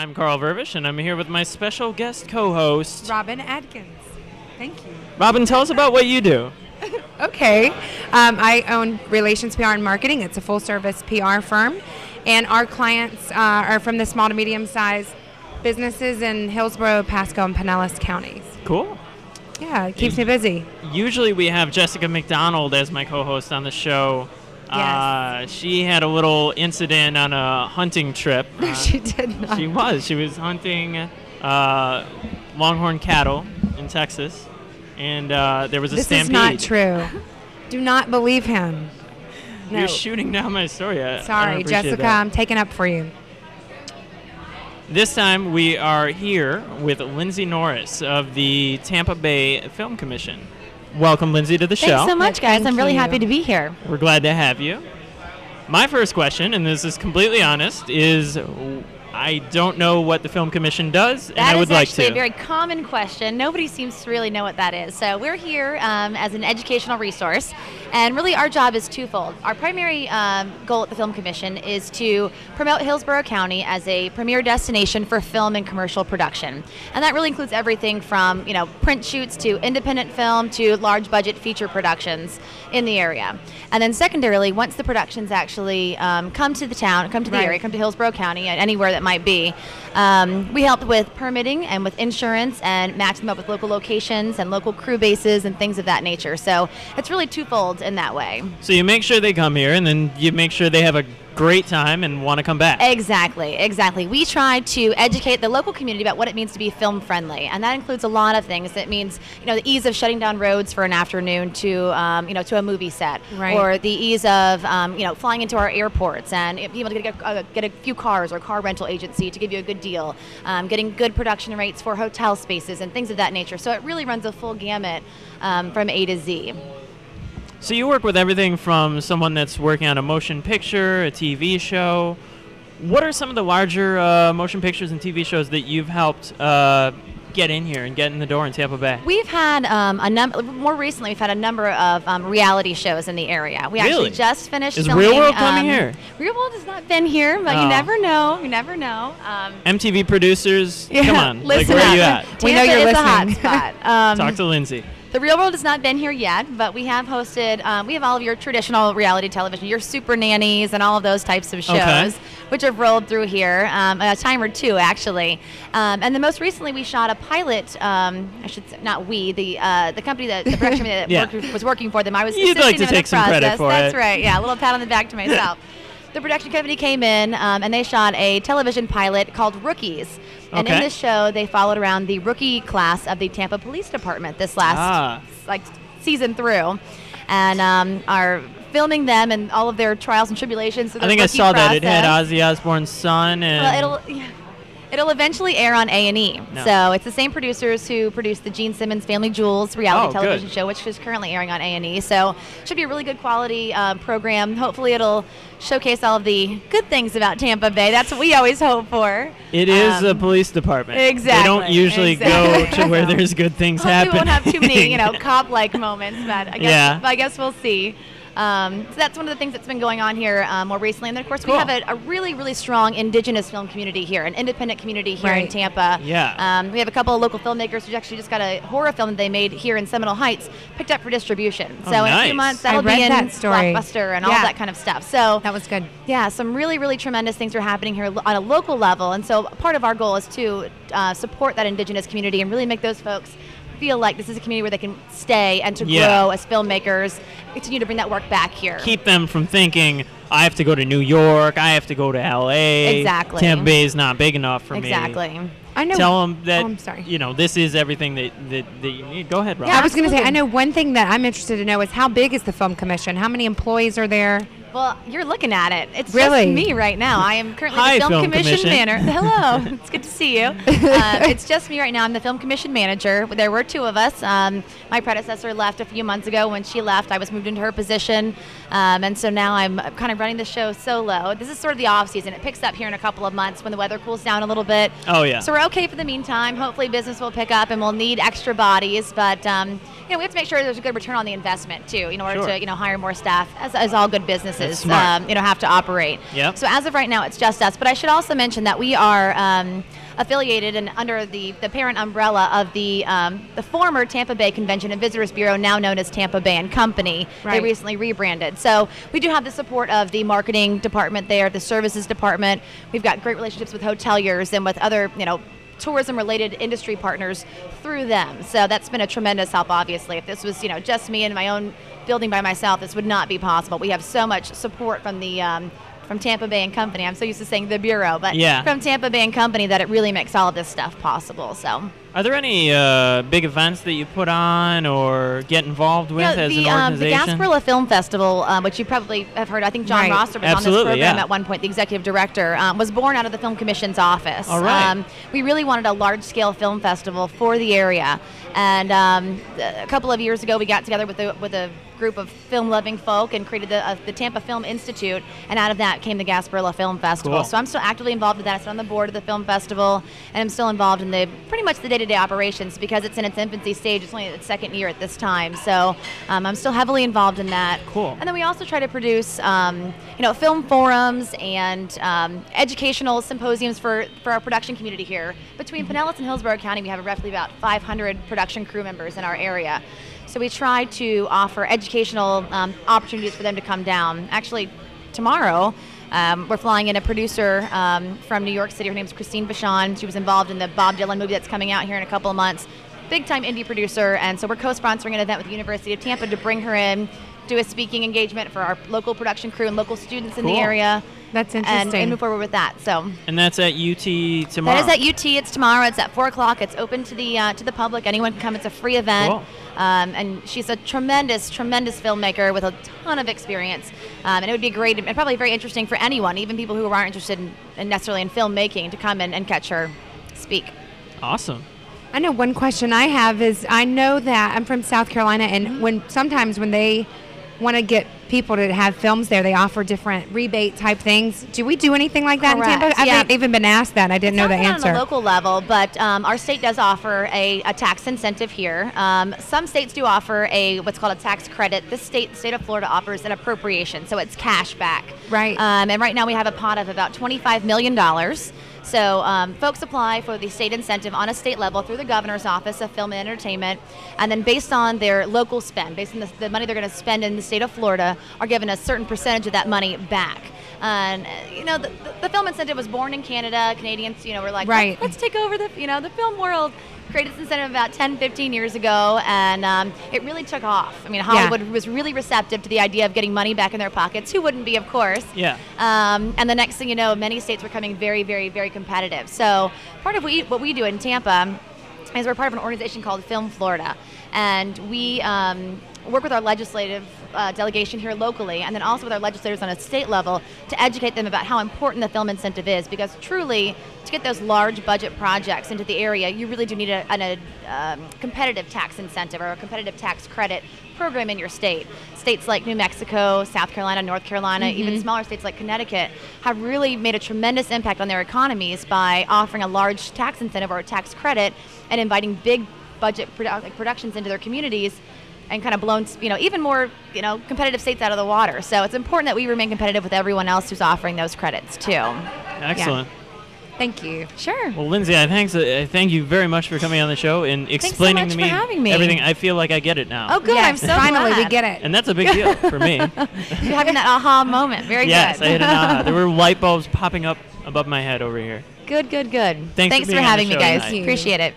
I'm Carl Vervish, and I'm here with my special guest co-host, Robin Adkins. Thank you. Robin, tell us about what you do. Okay. I own Relations PR and Marketing. It's a full-service PR firm, and our clients are from the small to medium-sized businesses in Hillsborough, Pasco, and Pinellas counties. Cool. Yeah, it keeps me busy. Usually we have Jessica McDonald as my co-host on the show. Yes. She had a little incident on a hunting trip. She did not. She was hunting longhorn cattle in Texas, and there was a This stampede. is not true. Do not believe him. No. You're shooting down my story. I don't Sorry, appreciate Jessica. that. I'm taking up for you. This time we are here with Lindsay Norris of the Tampa Bay Film Commission. Welcome, Lindsay, to the show. Thanks so much, guys. Thank I'm really you. happy to be here. We're glad to have you. My first question, and this is completely honest, is I don't know what the Film Commission does, and I would like to. That is actually a very common question. Nobody seems to really know what that is. So we're here as an educational resource, and really our job is twofold. Our primary goal at the Film Commission is to promote Hillsborough County as a premier destination for film and commercial production. And that really includes everything from print shoots to independent film to large budget feature productions in the area. And then secondarily, once the productions actually come to the town, come to the Right. area, come to Hillsborough County, anywhere that might be, we help with permitting and with insurance and match them up with local locations and local crew bases and things of that nature. So it's really twofold in that way. So you make sure they come here, and then you make sure they have a great time and want to come back. Exactly. We try to educate the local community about what it means to be film friendly, and that includes a lot of things. It means, the ease of shutting down roads for an afternoon to a movie set, Right. or the ease of flying into our airports and being able to get a few cars or car rental agency to give you a good deal, getting good production rates for hotel spaces and things of that nature. So it really runs a full gamut from A to Z. So you work with everything from someone that's working on a motion picture, a TV show. What are some of the larger motion pictures and TV shows that you've helped get in here and get in the door in Tampa Bay? We've had more recently, we've had a number of reality shows in the area. We Really? actually just finished Is filming. Real World coming here? Real World has not been here, but Oh. you never know. You never know. MTV producers, Yeah, come on. listen where up. are you at? We know Tampa you're is a hot listening. spot. Talk to Lindsay. The Real World has not been here yet, but we have hosted, we have all of your traditional reality television, your Super Nannies and all of those types of shows, Okay. which have rolled through here, a time or two, actually. And then most recently we shot a pilot, I should say, not we, the company, the production company that Yeah. was working for them. I was You'd assisting like to them in take the some credit process. for That's it. right, yeah, a little pat on the back to myself. The production company came in and they shot a television pilot called Rookies. And in Okay. this show, they followed around the rookie class of the Tampa Police Department this last season through, and are filming them and all of their trials and tribulations. Through I the think I rookie saw that. It process. had Ozzy Osbourne's son and... Well, it'll eventually air on A&E. No. So it's the same producers who produced the Gene Simmons Family Jewels reality Oh, television good. show, which is currently airing on A&E. So should be a really good quality program. Hopefully it'll showcase all of the good things about Tampa Bay. That's what we always hope for. It is a police department. Exactly. They don't usually go to where there's good things Hopefully happening. we won't have too many, cop-like moments, but Yeah. I guess we'll see. So that's one of the things that's been going on here more recently. And then, of course, Cool. we have a really, really strong indigenous film community here, an independent community here in Right. Tampa. Yeah. We have a couple of local filmmakers who actually just got a horror film that they made here in Seminole Heights picked up for distribution. Oh, So in a nice. few months, I that'll read be in that story. Blockbuster and all Yeah. that kind of stuff. So That was good. yeah, some really, really tremendous things are happening here on a local level. And so part of our goal is to support that indigenous community and really make those folks feel like this is a community where they can stay and to Yeah. grow as filmmakers, continue to bring that work back here. Keep them from thinking, I have to go to New York, I have to go to L.A. Exactly. Tampa Bay is not big enough for me. Exactly. I know. Tell them that, Oh, I'm sorry. this is everything that you need. Go ahead, Rob. Yeah. I was going to say, I absolutely. know one thing that I'm interested to know is how big is the Film Commission? How many employees are there? Well, you're looking at it. It's Really? just me right now. I am currently Hi, the Film Film Commission Commission. manager. Hello. It's good to see you. It's just me right now. I'm the Film Commission manager. There were two of us. My predecessor left a few months ago. When she left, I was moved into her position. And so now I'm kind of running the show solo. This is sort of the off season. It picks up here in a couple of months when the weather cools down a little bit. Oh, yeah. So we're okay for the meantime. Hopefully business will pick up and we'll need extra bodies. But we have to make sure there's a good return on the investment too, in order Sure. to hire more staff, as all good businesses That's smart. have to operate. Yep. So as of right now, it's just us. But I should also mention that we are affiliated and under the parent umbrella of the former Tampa Bay Convention and Visitors Bureau, now known as Tampa Bay and Company. Right. They recently rebranded. So we do have the support of the marketing department there, the services department. We've got great relationships with hoteliers and with other, tourism-related industry partners through them. So that's been a tremendous help, obviously. If this was, just me in my own building by myself, this would not be possible. We have so much support from the from Tampa Bay and Company. I'm so used to saying the Bureau, but Yeah. from Tampa Bay and Company that it really makes all of this stuff possible. So. Are there any big events that you put on or get involved with as an The organization? Gasparilla Film Festival, which you probably have heard, I think John Right. Rosser was Absolutely, on this program yeah. at one point, the executive director, was born out of the Film Commission's office. All right. We really wanted a large-scale film festival for the area. And a couple of years ago, we got together with a group of film-loving folk and created the Tampa Film Institute, and out of that came the Gasparilla Film Festival. Cool. So I'm still actively involved with that. I sit on the board of the film festival, and I'm still involved in pretty much the day-to-day operations because it's in its infancy stage. It's only its second year at this time, so I'm still heavily involved in that. Cool. And then we also try to produce, film forums and educational symposiums for our production community here. Between Pinellas and Hillsborough County, we have roughly about 500 production crew members in our area. So we try to offer educational opportunities for them to come down. Actually, tomorrow, we're flying in a producer from New York City. Her name's Christine Vachon. She was involved in the Bob Dylan movie that's coming out here in a couple of months. Big-time indie producer, and so we're co-sponsoring an event with the University of Tampa to bring her in, do a speaking engagement for our local production crew and local students in the Cool. area. That's And interesting. move forward with that. So And that's at UT tomorrow. that is at UT. It's tomorrow. It's at 4 o'clock. It's open to the public. Anyone can come. It's a free event. Cool. And she's a tremendous filmmaker with a ton of experience. And it would be great and probably very interesting for anyone, even people who aren't interested in necessarily in filmmaking, to come and catch her speak. Awesome. I know one question I have is, I know that I'm from South Carolina, and sometimes when they want to get people to have films there, they offer different rebate type things. Do we do anything like that Correct, in Tampa? I've yeah. not even been asked that. I didn't know the It's not answer. on a local level, but our state does offer a tax incentive here. Some states do offer what's called a tax credit. The state of Florida offers an appropriation, so it's cash back. Right. And right now we have a pot of about $25 million. So folks apply for the state incentive on a state level through the governor's office of film and entertainment, and then based on their local spend, based on the money they're going to spend in the state of Florida, are given a certain percentage of that money back. And the film incentive was born in Canada. Canadians, were like, Right. let's take over the film world. Created this incentive about 10, 15 years ago, and it really took off. I mean, Hollywood was really receptive to the idea of getting money back in their pockets. Who wouldn't be, of course? Yeah. And the next thing you know, many states were becoming very, very, very competitive. So part of what we do in Tampa is we're part of an organization called Film Florida, and we work with our legislative delegation here locally, and then also with our legislators on a state level to educate them about how important the film incentive is, because truly, to get those large budget projects into the area, you really do need a competitive tax incentive or a competitive tax credit program in your state. States like New Mexico, South Carolina, North Carolina, even smaller states like Connecticut have really made a tremendous impact on their economies by offering a large tax incentive or a tax credit and inviting big budget productions into their communities, and kind of blown, even more, competitive states out of the water. So it's important that we remain competitive with everyone else who's offering those credits too. Excellent. Thank you. Sure. Well, Lindsay, I thank you very much for coming on the show and explaining much to for me having me. everything. I feel like I get it now. Oh, good. Yes, I'm so finally glad. we get it. And that's a big deal for me. You're having that aha moment. Very Yes, good. I hit an aha. There were light bulbs popping up above my head over here. Good. Thanks for Thanks being for on having the me, show guys. tonight. Appreciate it.